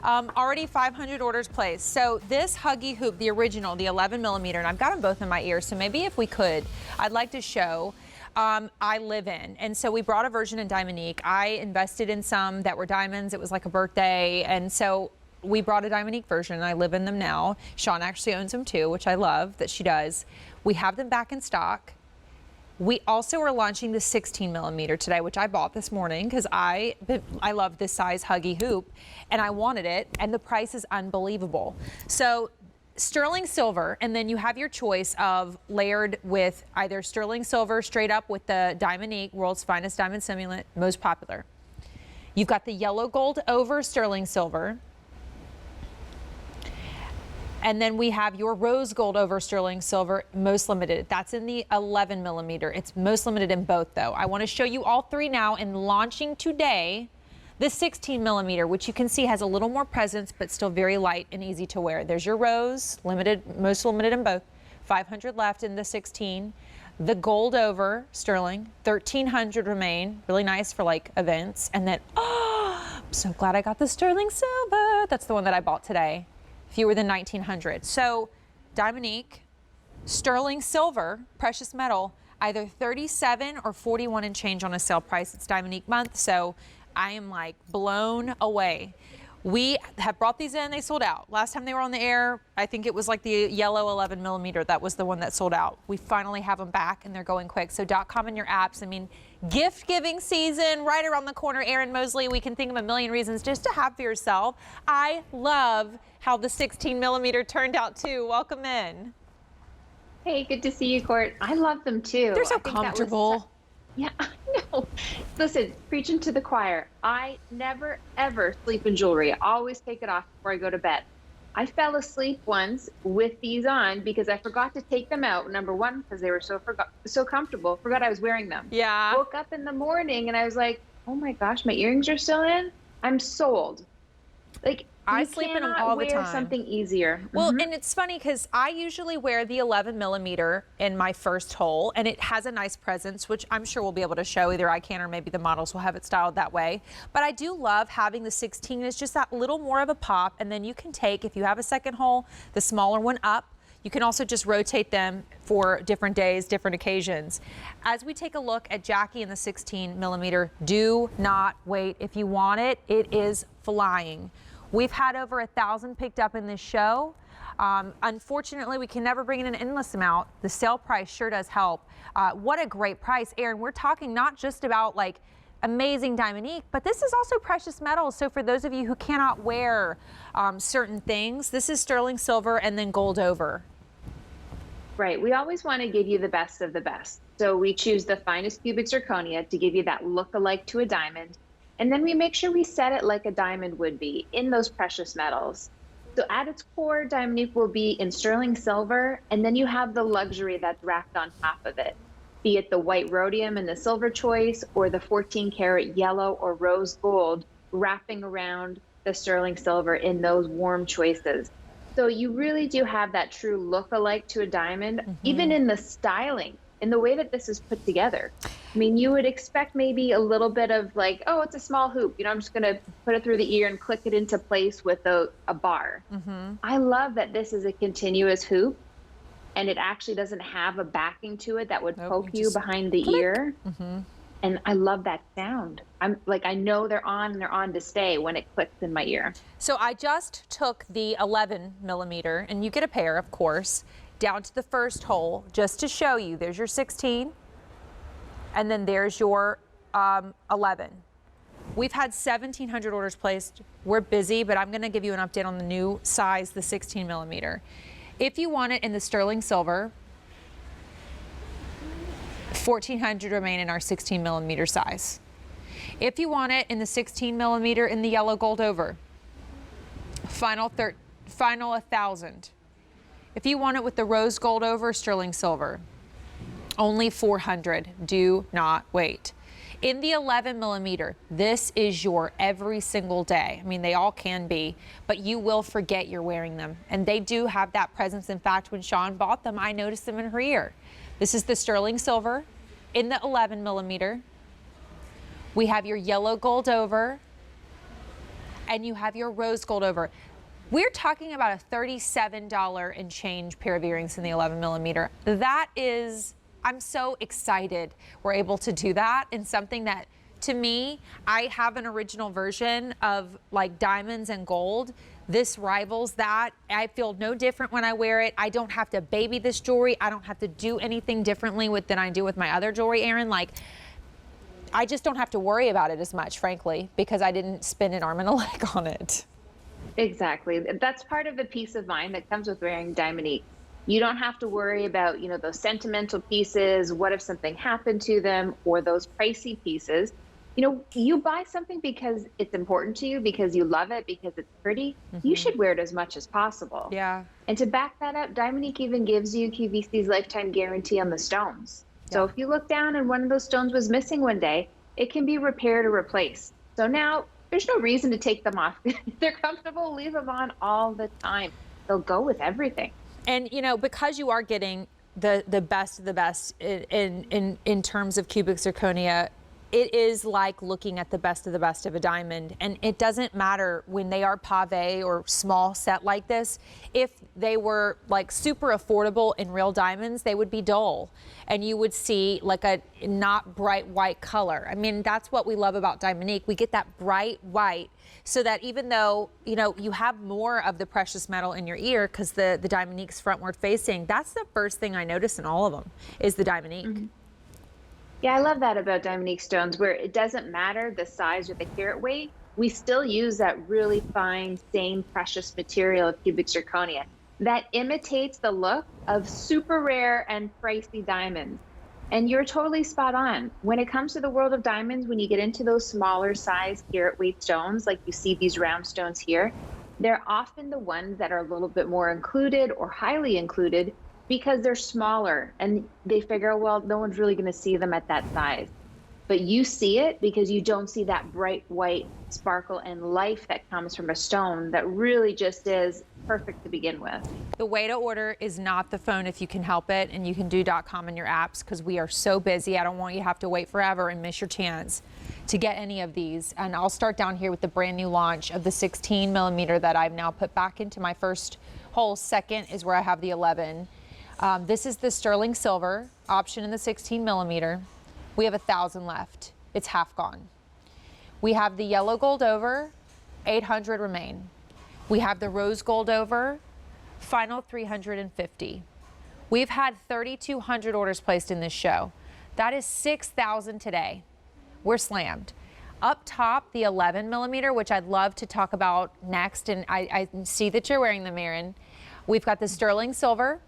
Already 500 orders placed. So this Huggie hoop, the original, the 11 millimeter, and I've got them both in my ear, so maybe if we could, I'd like to show I live in. And so we brought a version in Diamonique. I invested in some that were diamonds. It was like a birthday. And so we brought a Diamonique version, and I live in them now. Sean actually owns them too, which I love that she does. We have them back in stock. We also are launching the 16 millimeter today, which I bought this morning because I love this size Huggie hoop and I wanted it, and the price is unbelievable. So sterling silver, and then you have your choice of layered with either sterling silver straight up with the Diamonique, world's finest diamond simulant, most popular. You've got the yellow gold over sterling silver. And then we have your rose gold over sterling silver, most limited. That's in the 11 millimeter. It's most limited in both though. I want to show you all three now, and launching today, the 16 millimeter, which you can see has a little more presence, but still very light and easy to wear. There's your rose, limited, most limited in both. 500 left in the 16. The gold over sterling, 1,300 remain. Really nice for like events. And then, oh, I'm so glad I got the sterling silver. That's the one that I bought today. Fewer than 1,900. So Diamonique, sterling silver, precious metal, either 37 or 41 and change on a sale price. It's Diamonique month, so I am like blown away. We have brought these in, they sold out. Last time they were on the air, I think it was like the yellow 11 millimeter. That was the one that sold out. We finally have them back and they're going quick. So .com in your apps. I mean, gift giving season right around the corner. Erin Mosley, we can think of a million reasons just to have for yourself. I love how the 16 millimeter turned out too. Welcome in. Hey, good to see you, Court. I love them too. They're so comfortable. Yeah, I know. Listen, preaching to the choir. I never, ever sleep in jewelry. I always take it off before I go to bed. I fell asleep once with these on because I forgot to take them out. Number one, because they were so comfortable. Forgot I was wearing them. Yeah. Woke up in the morning and I was like, oh my gosh, my earrings are still in? I'm sold. Like, I sleep in them all the time. Something easier. Well, and it's funny because I usually wear the 11 millimeter in my first hole, and it has a nice presence, which I'm sure we'll be able to show. Either I can or maybe the models will have it styled that way. But I do love having the 16. It's just that little more of a pop, and then you can take, if you have a second hole, the smaller one up. You can also just rotate them for different days, different occasions. As we take a look at Jackie in the 16 millimeter, do not wait. If you want it, it is flying. We've had over 1,000 picked up in this show. Unfortunately, we can never bring in an endless amount. The sale price sure does help. What a great price, Erin. We're talking not just about like amazing Diamonique, but this is also precious metals. So for those of you who cannot wear certain things, this is sterling silver and then gold over. Right. We always want to give you the best of the best. So we choose the finest cubic zirconia to give you that look-alike to a diamond. And then we make sure we set it like a diamond would be in those precious metals. So at its core, Diamonique will be in sterling silver, and then you have the luxury that's wrapped on top of it, be it the white rhodium and the silver choice, or the 14 karat yellow or rose gold wrapping around the sterling silver in those warm choices. So you really do have that true look-alike to a diamond, even in the styling, in the way that this is put together. I mean, you would expect maybe a little bit of like, oh, it's a small hoop. You know, I'm just going to put it through the ear and click it into place with a bar. I love that this is a continuous hoop, and it actually doesn't have a backing to it that would poke you behind the ear. And I love that sound. I'm like, I know they're on and they're on to stay when it clicks in my ear. So I just took the 11 millimeter, and you get a pair, of course, down to the first hole just to show you. There's your 16. And then there's your 11. We've had 1,700 orders placed. We're busy, but I'm going to give you an update on the new size, the 16 millimeter. If you want it in the sterling silver, 1,400 remain in our 16 millimeter size. If you want it in the 16 millimeter in the yellow gold over, final 1,000. If you want it with the rose gold over, sterling silver, only 400. Do not wait. In the 11 millimeter, this is your every single day. I mean, they all can be, but you will forget you're wearing them. And they do have that presence. In fact, when Sean bought them, I noticed them in her ear. This is the sterling silver in the 11 millimeter. We have your yellow gold over and you have your rose gold over. We're talking about a $37 and change pair of earrings in the 11 millimeter. That is, I'm so excited we're able to do that in something that, to me, I have an original version of like diamonds and gold. This rivals that. I feel no different when I wear it. I don't have to baby this jewelry. I don't have to do anything differently than I do with my other jewelry, Erin. Like, I just don't have to worry about it as much, frankly, because I didn't spend an arm and a leg on it. Exactly. That's part of the peace of mind that comes with wearing Diamonique. You don't have to worry about, those sentimental pieces. What if something happened to them, or those pricey pieces? You buy something because it's important to you, because you love it, because it's pretty. You should wear it as much as possible. Yeah. And to back that up, Diamonique even gives you QVC's lifetime guarantee on the stones. So if you look down and one of those stones was missing one day, it can be repaired or replaced. So now there's no reason to take them off. They're comfortable, leave them on all the time. They'll go with everything. And because you are getting the best of the best in terms of cubic zirconia, it is like looking at the best of the best of a diamond. And it doesn't matter when they are pave or small set like this. If they were like super affordable in real diamonds, they would be dull. And you would see like a not bright white color. I mean, that's what we love about Diamonique. We get that bright white so that even though, you have more of the precious metal in your ear because the Diamonique's frontward facing, that's the first thing I notice in all of them is the Diamonique. Yeah, I love that about Diamonique stones, where it doesn't matter the size or the carat weight. We still use that really fine, same precious material of cubic zirconia that imitates the look of super rare and pricey diamonds. And you're totally spot on. When it comes to the world of diamonds, when you get into those smaller size carat weight stones, like you see these round stones here, they're often the ones that are a little bit more included or highly included because they're smaller and they figure, well, no one's really going to see them at that size. But you see it because you don't see that bright white sparkle and life that comes from a stone that really just is perfect to begin with. The way to order is not the phone if you can help it, and you can do .com in your apps because we are so busy. I don't want you to have to wait forever and miss your chance to get any of these. And I'll start down here with the brand new launch of the 16 millimeter that I've now put back into my first hole. Second is where I have the 11. This is the sterling silver option in the 16 millimeter. We have 1,000 left. It's half gone. We have the yellow gold over, 800 remain. We have the rose gold over, final 350. We've had 3,200 orders placed in this show. That is 6,000 today. We're slammed. Up top, the 11 millimeter, which I'd love to talk about next, and I see that you're wearing them, Erin. We've got the sterling silver.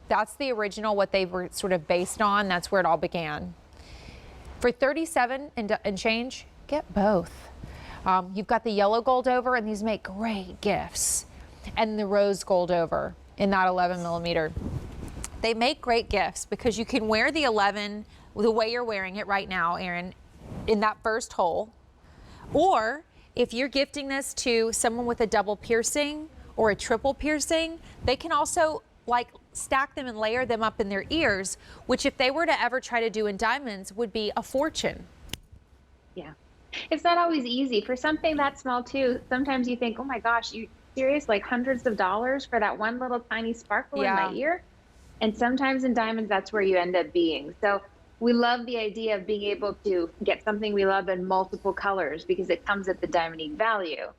That's the original, what they were sort of based on. That's where it all began. For 37 and change, get both. You've got the yellow gold over, and these make great gifts. And the rose gold over in that 11 millimeter. They make great gifts because you can wear the 11 the way you're wearing it right now, Erin, in that first hole. Or if you're gifting this to someone with a double piercing or a triple piercing, they can also stack them and layer them up in their ears, which if they were to ever try to do in diamonds would be a fortune. Yeah. It's not always easy for something that small too. Sometimes you think, oh my gosh, you serious? Like hundreds of dollars for that one little tiny sparkle in my ear? And sometimes in diamonds, that's where you end up being. So we love the idea of being able to get something we love in multiple colors because it comes at the Diamonique value.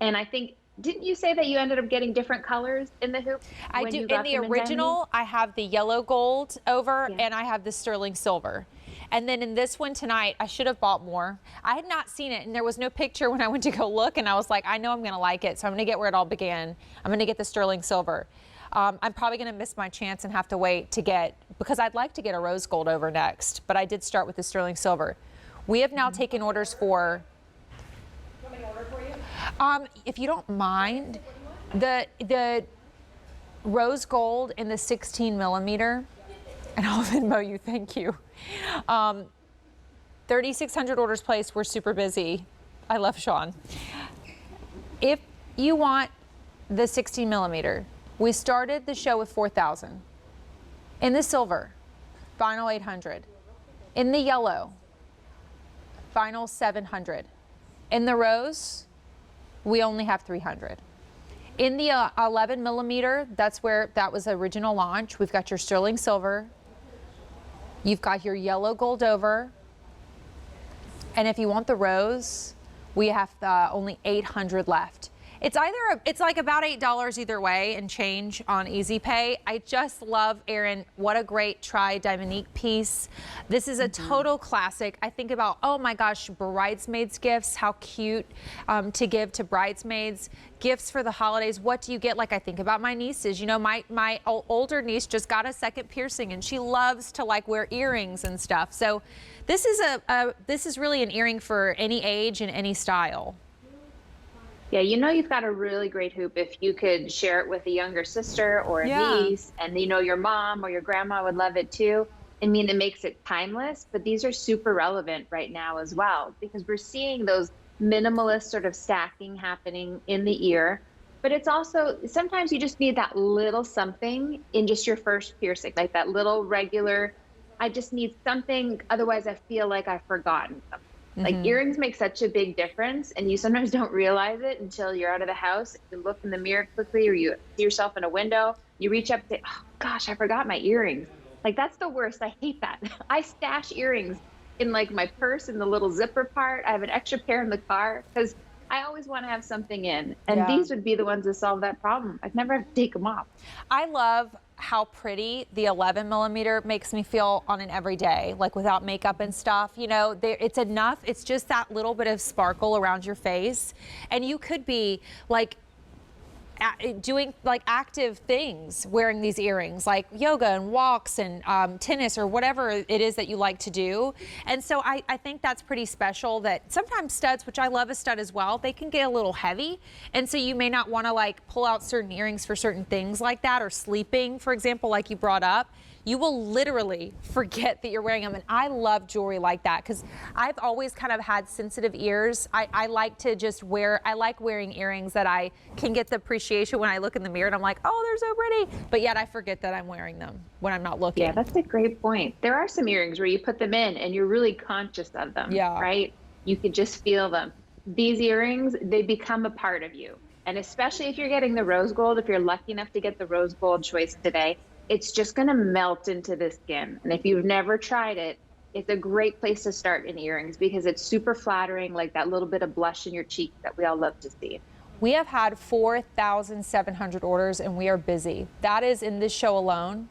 And I think, didn't you say that you ended up getting different colors in the hoop? I do. In the original, I have the yellow gold over and I have the sterling silver. And then in this one tonight, I should have bought more. I had not seen it and there was no picture when I went to go look, and I was like, I know I'm gonna like it, so I'm gonna get where it all began. I'm gonna get the sterling silver. I'm probably gonna miss my chance and have to wait to get, because I'd like to get a rose gold over next, but I did start with the sterling silver. We have now taken orders for, if you don't mind, the rose gold in the 16 millimeter, and I'll Venmo you, thank you. 3,600 orders placed, we're super busy. I love Sean. If you want the 16 millimeter, we started the show with 4,000. In the silver, final 800. In the yellow, final 700. In the rose, We only have 300. In the 11 millimeter, that's where that was the original launch. We've got your sterling silver. You've got your yellow gold over. And if you want the rose, we have only 800 left. It's like about $8 either way and change on Easy Pay. I just love, Erin, what a great Diamonique piece. This is a total classic. I think about, oh my gosh, bridesmaids gifts, how cute to give to bridesmaids. Gifts for the holidays, what do you get? Like, I think about my nieces. You know, my older niece just got a second piercing and she loves to like wear earrings and stuff. So this is really an earring for any age and any style. Yeah, you know, you've got a really great hoop if you could share it with a younger sister or a niece, and you know your mom or your grandma would love it too. I mean, it makes it timeless, but these are super relevant right now as well, because we're seeing those minimalist sort of stacking happening in the ear. But it's also, sometimes you just need that little something in just your first piercing, like that little regular, I just need something, otherwise I feel like I've forgotten something. Like earrings make such a big difference, and you sometimes don't realize it until you're out of the house. You look in the mirror quickly, or you see yourself in a window, you reach up and say, oh gosh, I forgot my earrings. Like, that's the worst. I hate that. I stash earrings in like my purse in the little zipper part. I have an extra pair in the car because I always want to have something in. And these would be the ones that solve that problem. I'd never have to take them off. I love how pretty the 11 millimeter makes me feel on an everyday, like without makeup and stuff. You know, it's enough. It's just that little bit of sparkle around your face. And you could be like doing like active things wearing these earrings, like yoga and walks and tennis or whatever it is that you like to do. And so I think that's pretty special, that sometimes studs, which I love a stud as well, they can get a little heavy. And so you may not want to like pull out certain earrings for certain things like that, or sleeping, for example, like you brought up. You will literally forget that you're wearing them. And I love jewelry like that because I've always kind of had sensitive ears. I like to just I like wearing earrings that I can get the appreciation when I look in the mirror and I'm like, oh, they're so pretty. But yet I forget that I'm wearing them when I'm not looking. Yeah, that's a great point. There are some earrings where you put them in and you're really conscious of them, right? You can just feel them. These earrings, they become a part of you. And especially if you're getting the rose gold, if you're lucky enough to get the rose gold choice today, it's just going to melt into the skin. And if you've never tried it, it's a great place to start in earrings because it's super flattering, like that little bit of blush in your cheek that we all love to see. We have had 4,700 orders and we are busy. That is in this show alone.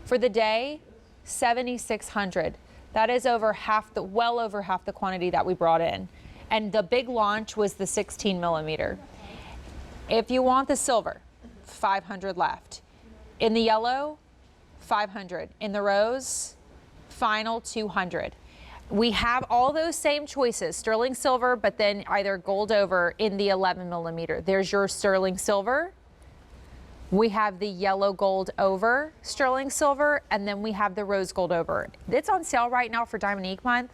For the day, 7,600. That is well over half the quantity that we brought in. And the big launch was the 16 millimeter. If you want the silver, 500 left. In the yellow, 500. In the rose, final 200. We have all those same choices, sterling silver, but then either gold over in the 11 millimeter. There's your sterling silver. We have the yellow gold over sterling silver, and then we have the rose gold over. It's on sale right now for Diamonique month.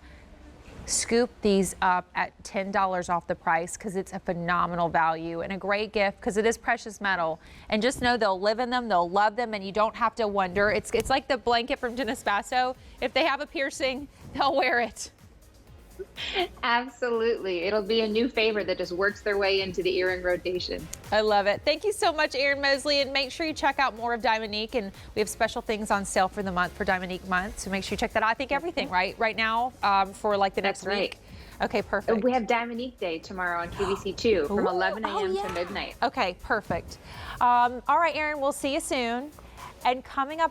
Scoop these up at $10 off the price because it's a phenomenal value and a great gift because it is precious metal. And just know they'll live in them, they'll love them, and you don't have to wonder. It's like the blanket from Dennis Basso. If they have a piercing, they'll wear it. Absolutely. It'll be a new favorite that just works their way into the earring rotation. I love it. Thank you so much, Erin Mosley. And make sure you check out more of Diamonique. And we have special things on sale for the month, for Diamonique month. So make sure you check that out. I think everything, right now for like the next week. Okay, perfect. We have Diamonique Day tomorrow on QVC 2 from 11 a.m. to midnight. Okay, perfect. All right, Erin, we'll see you soon. And coming up